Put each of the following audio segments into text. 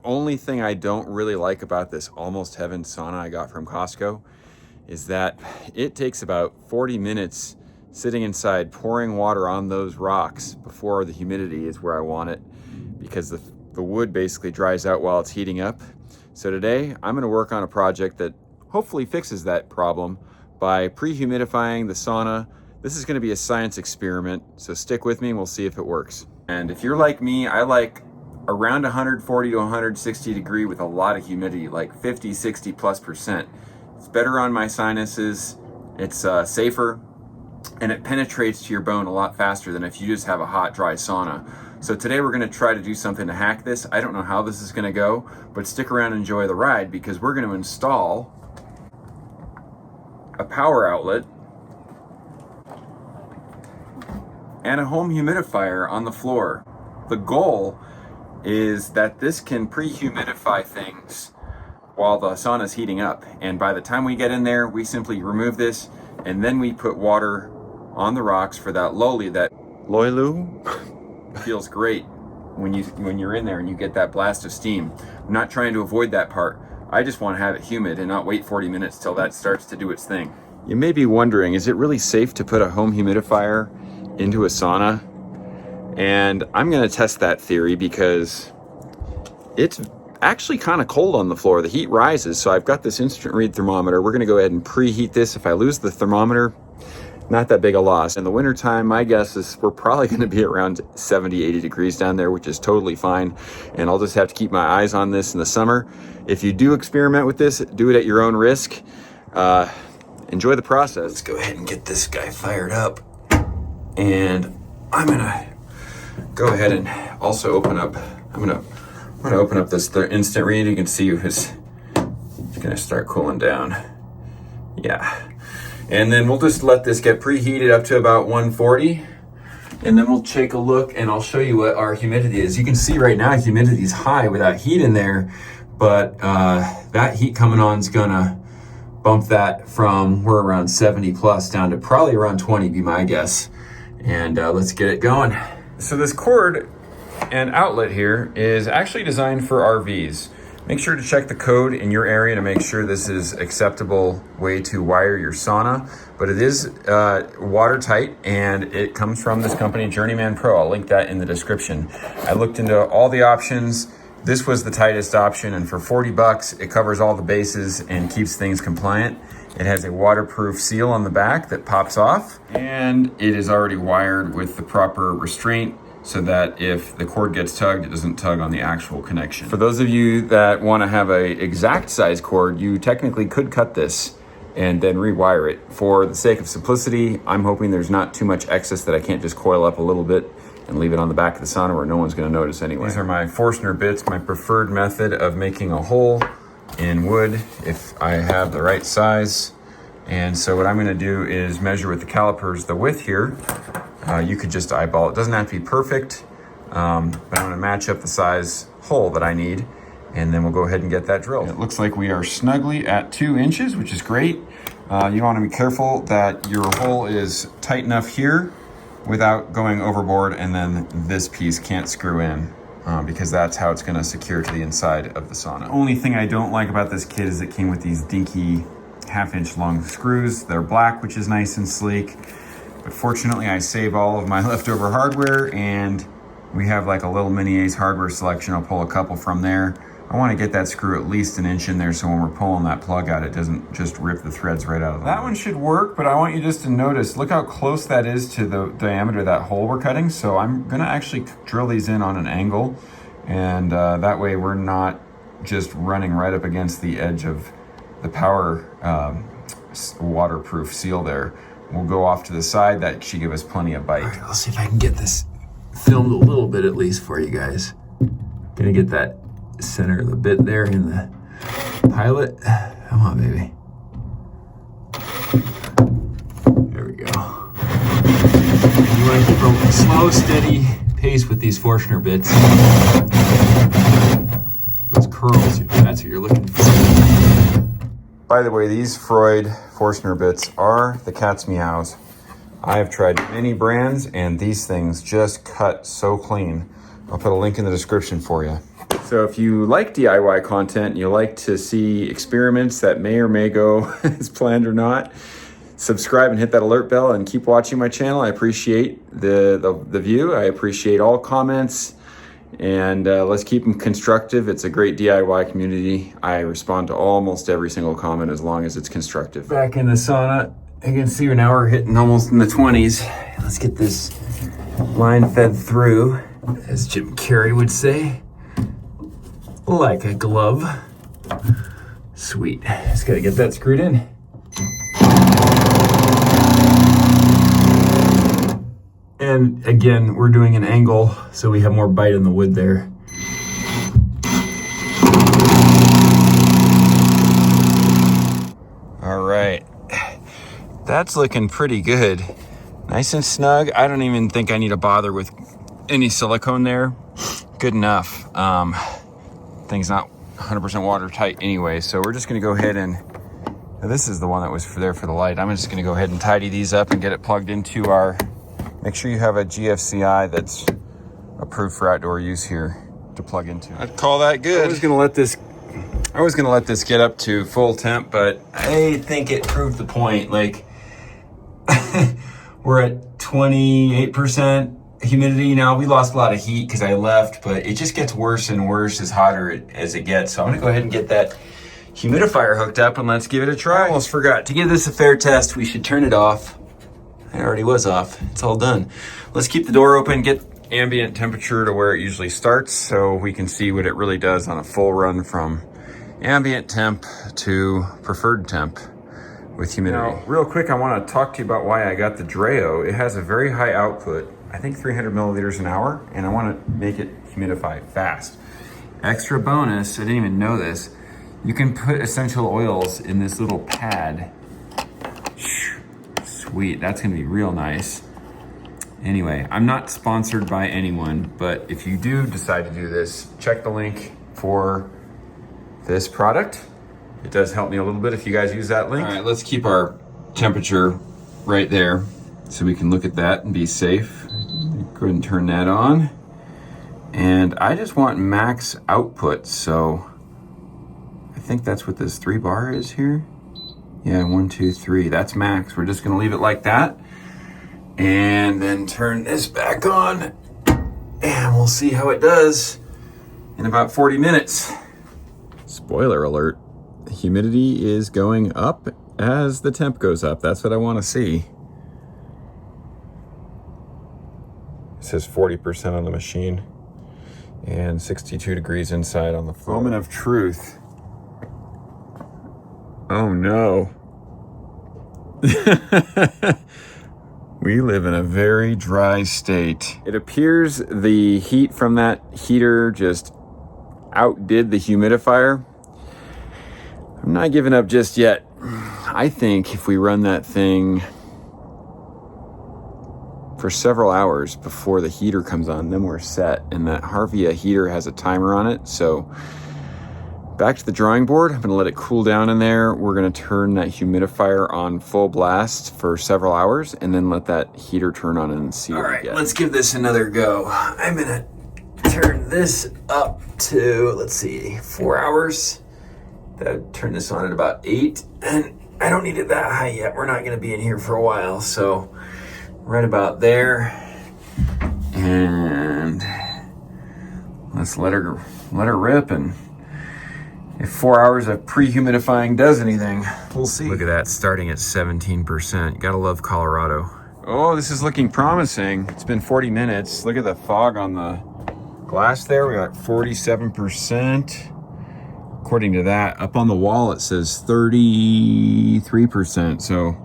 only thing I don't really like about this Almost Heaven sauna I got from Costco is that it takes about 40 minutes sitting inside pouring water on those rocks before the humidity is where I want it, because the wood basically dries out while it's heating up. So today I'm going to work on a project that hopefully fixes that problem by pre-humidifying the sauna. This is going to be a science experiment, so stick with me and we'll see if it works. And if you're like me, I like around 140 to 160 degree with a lot of humidity, like 50, 60+%. It's better on my sinuses, it's safer, and it penetrates to your bone a lot faster than if you just have a hot, dry sauna. So today we're gonna try to do something to hack this. I don't know how this is gonna go, but stick around and enjoy the ride, because we're gonna install a power outlet and a home humidifier on the floor. The goal is that this can pre-humidify things while the sauna is heating up. And by the time we get in there, we simply remove this, and then we put water on the rocks for that loilu. That loilu feels great when you're in there and you get that blast of steam. I'm not trying to avoid that part. I just want to have it humid and not wait 40 minutes till that starts to do its thing. You may be wondering, is it really safe to put a home humidifier into a sauna? And I'm going to test that theory because it's actually kind of cold on the floor. The heat rises, so I've got this instant read thermometer. We're going to go ahead and preheat this. If I lose the thermometer, not that big a loss. In the wintertime, my guess is we're probably going to be around 70, 80 degrees down there, which is totally fine. And I'll just have to keep my eyes on this in the summer. If you do experiment with this, do it at your own risk. Enjoy the process. Let's go ahead and get this guy fired up. And I'm going to go ahead and also open up, I'm gonna open up this instant read. You can see it's gonna start cooling down. Yeah. And then we'll just let this get preheated up to about 140. And then we'll take a look and I'll show you what our humidity is. You can see right now humidity is high without heat in there, but that heat coming on is gonna bump that from, we're around 70 plus down to probably around 20, be my guess. And let's get it going. So this cord and outlet here is actually designed for RVs. Make sure to check the code in your area to make sure this is acceptable way to wire your sauna. But it is watertight, and it comes from this company, Journeyman Pro. I'll link that in the description. I looked into all the options. This was the tightest option, and for 40 bucks, it covers all the bases and keeps things compliant. It has a waterproof seal on the back that pops off, and it is already wired with the proper restraint so that if the cord gets tugged, it doesn't tug on the actual connection. For those of you that want to have a exact size cord, you technically could cut this and then rewire it. For the sake of simplicity, I'm hoping there's not too much excess that I can't just coil up a little bit and leave it on the back of the sauna where no one's going to notice anyway. These are my Forstner bits, my preferred method of making a hole in wood if I have the right size. And so what I'm going to do is measure with the calipers the width here. You could just eyeball it. It doesn't have to be perfect, but I'm going to match up the size hole that I need, and then we'll go ahead and get that drilled. It looks like we are snugly at 2 inches, which is great. You want to be careful that your hole is tight enough here without going overboard, and then this piece can't screw in. Because that's how it's going to secure to the inside of the sauna. The only thing I don't like about this kit is it came with these dinky 1/2 inch long screws. They're black, which is nice and sleek. But fortunately, I save all of my leftover hardware, and we have like a little mini Ace hardware selection. I'll pull a couple from there. I want to get that screw at least 1 inch in there so when we're pulling that plug out, it doesn't just rip the threads right out of it. That one should work, but I want you just to notice, look how close that is to the diameter of that hole we're cutting. So I'm gonna actually drill these in on an angle, and that way we're not just running right up against the edge of the power waterproof seal there. We'll go off to the side. That should give us plenty of bite. All right, let's see if I can get this filmed a little bit at least for you guys. Gonna get that center of the bit there in the pilot. Come on, baby. There we go. And you want to keep a slow, steady pace with these Forstner bits. Those curls, that's what you're looking for. By the way, these Freud Forstner bits are the cat's meows. I have tried many brands, and these things just cut so clean. I'll put a link in the description for you. So if you like DIY content and you like to see experiments that may or may go as planned or not, subscribe and hit that alert bell and keep watching my channel. I appreciate the view. I appreciate all comments, and let's keep them constructive. It's a great DIY community. I respond to almost every single comment as long as it's constructive. Back in the sauna, you can see now we're hitting almost in the 20s. Let's get this line fed through, as Jim Carrey would say, like a glove. Sweet. Just gotta get that screwed in. And again, we're doing an angle so we have more bite in the wood there. All right, that's looking pretty good. Nice and snug. I don't even think I need to bother with any silicone there. Good enough. Thing's not 100% watertight anyway, so we're just gonna go ahead and, this is the one that was there for the light. I'm just gonna go ahead and tidy these up and get it plugged into our, make sure you have a GFCI that's approved for outdoor use here to plug into. I'd call that good. I was gonna let this get up to full temp, but I think it proved the point. Like, we're at 28% humidity now. We lost a lot of heat because I left, but it just gets worse and worse as hotter as it gets. So I'm gonna go ahead and get that humidifier hooked up and let's give it a try. I almost forgot, to give this a fair test, we should turn it off. It already was off. It's all done. Let's keep the door open, get ambient temperature to where it usually starts so we can see what it really does on a full run from ambient temp to preferred temp with humidity. Now, real quick, I want to talk to you about why I got the Dreo. It has a very high output, I think 300 milliliters an hour, and I want to make it humidify fast. Extra bonus, I didn't even know this, you can put essential oils in this little pad. Sweet, that's gonna be real nice. Anyway, I'm not sponsored by anyone, but if you do decide to do this, check the link for this product. It does help me a little bit if you guys use that link. All right, let's keep our temperature right there so we can look at that and be safe. Go ahead and turn that on. And I just want max output, so I think that's what this 3 bar is here. Yeah, 1, 2, 3, that's max. We're just gonna leave it like that. And then turn this back on and we'll see how it does in about 40 minutes. Spoiler alert, the humidity is going up as the temp goes up. That's what I wanna see. It says 40% on the machine and 62 degrees inside on the floor. Moment of truth. Oh no. We live in a very dry state. It appears the heat from that heater just outdid the humidifier. I'm not giving up just yet. I think if we run that thing for several hours before the heater comes on, then we're set. And that Harvia heater has a timer on it, so back to the drawing board. I'm gonna let it cool down in there. We're gonna turn that humidifier on full blast for several hours and then let that heater turn on and see what we get. All right, let's give this another go. I'm gonna turn this up to, let's see, 4 hours. Turn this on at about 8, and I don't need it that high yet. We're not gonna be in here for a while, so right about there. And let's let her rip, and if 4 hours of pre-humidifying does anything, we'll see. Look at that, starting at 17%. Gotta love Colorado. Oh, this is looking promising. It's been 40 minutes. Look at the fog on the glass there. We got 47%. According to that, up on the wall it says 33%. So,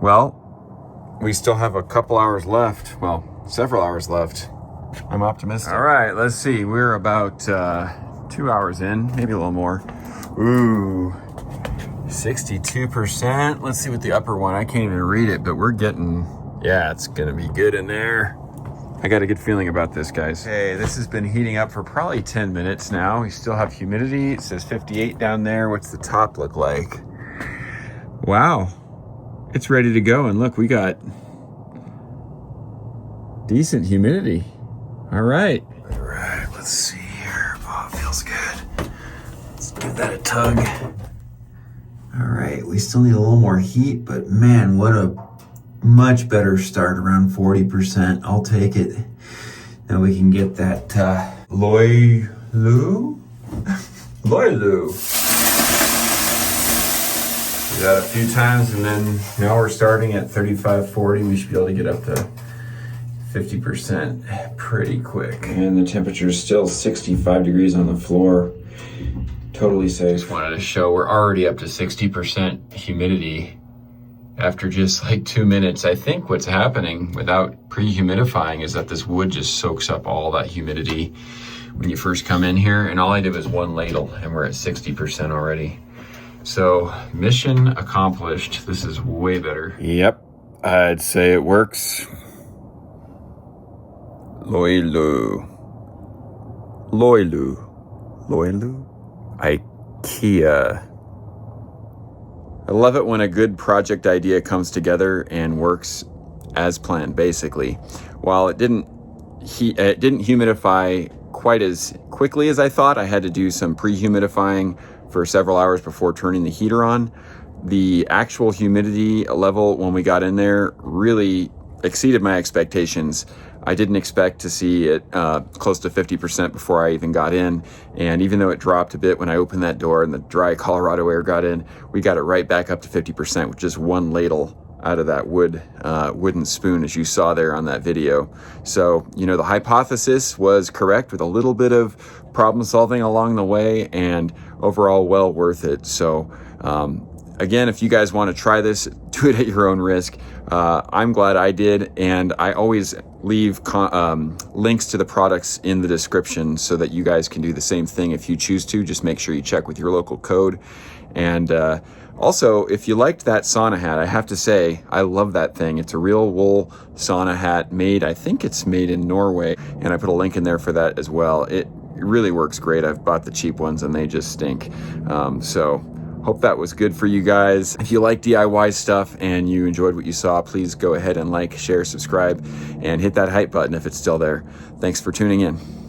well, we still have a couple hours left. Well, several hours left. I'm optimistic. All right, let's see. We're about 2 hours in, maybe a little more. Ooh, 62%. Let's see what the upper one, I can't even read it, but we're getting, yeah, it's gonna be good in there. I got a good feeling about this, guys. Hey, this has been heating up for probably 10 minutes now. We still have humidity. It says 58 down there. What's the top look like? Wow, it's ready to go. And look, we got decent humidity. All right, let's see here. Give that a tug. All right, we still need a little more heat, but man, what a much better start, around 40%. I'll take it. Now we can get that Loilu? Loilu. Do that a few times, and then now we're starting at 35, 40. We should be able to get up to 50% pretty quick. And the temperature is still 65 degrees on the floor. Totally safe. Just wanted to show we're already up to 60% humidity after just like 2 minutes. I think what's happening without pre-humidifying is that this wood just soaks up all that humidity when you first come in here. And all I did was one ladle and we're at 60% already. So mission accomplished. This is way better. Yep, I'd say it works. Loilu. Loilu. Loilu? IKEA. I love it when a good project idea comes together and works as planned, basically. While it didn't humidify quite as quickly as I thought, I had to do some pre-humidifying for several hours before turning the heater on. The actual humidity level when we got in there really exceeded my expectations. I didn't expect to see it close to 50% before I even got in. And even though it dropped a bit when I opened that door and the dry Colorado air got in, we got it right back up to 50% with just one ladle out of that wooden spoon, as you saw there on that video. So, you know, the hypothesis was correct with a little bit of problem solving along the way, and overall well worth it. So, again, if you guys want to try this, do it at your own risk. I'm glad I did, and I always leave links to the products in the description so that you guys can do the same thing if you choose to. Just make sure you check with your local code. And also, if you liked that sauna hat, I have to say, I love that thing. It's a real wool sauna hat made, I think it's made in Norway, and I put a link in there for that as well. It really works great. I've bought the cheap ones and they just stink. So hope that was good for you guys. If you like DIY stuff and you enjoyed what you saw, please go ahead and like, share, subscribe, and hit that hype button if it's still there. Thanks for tuning in.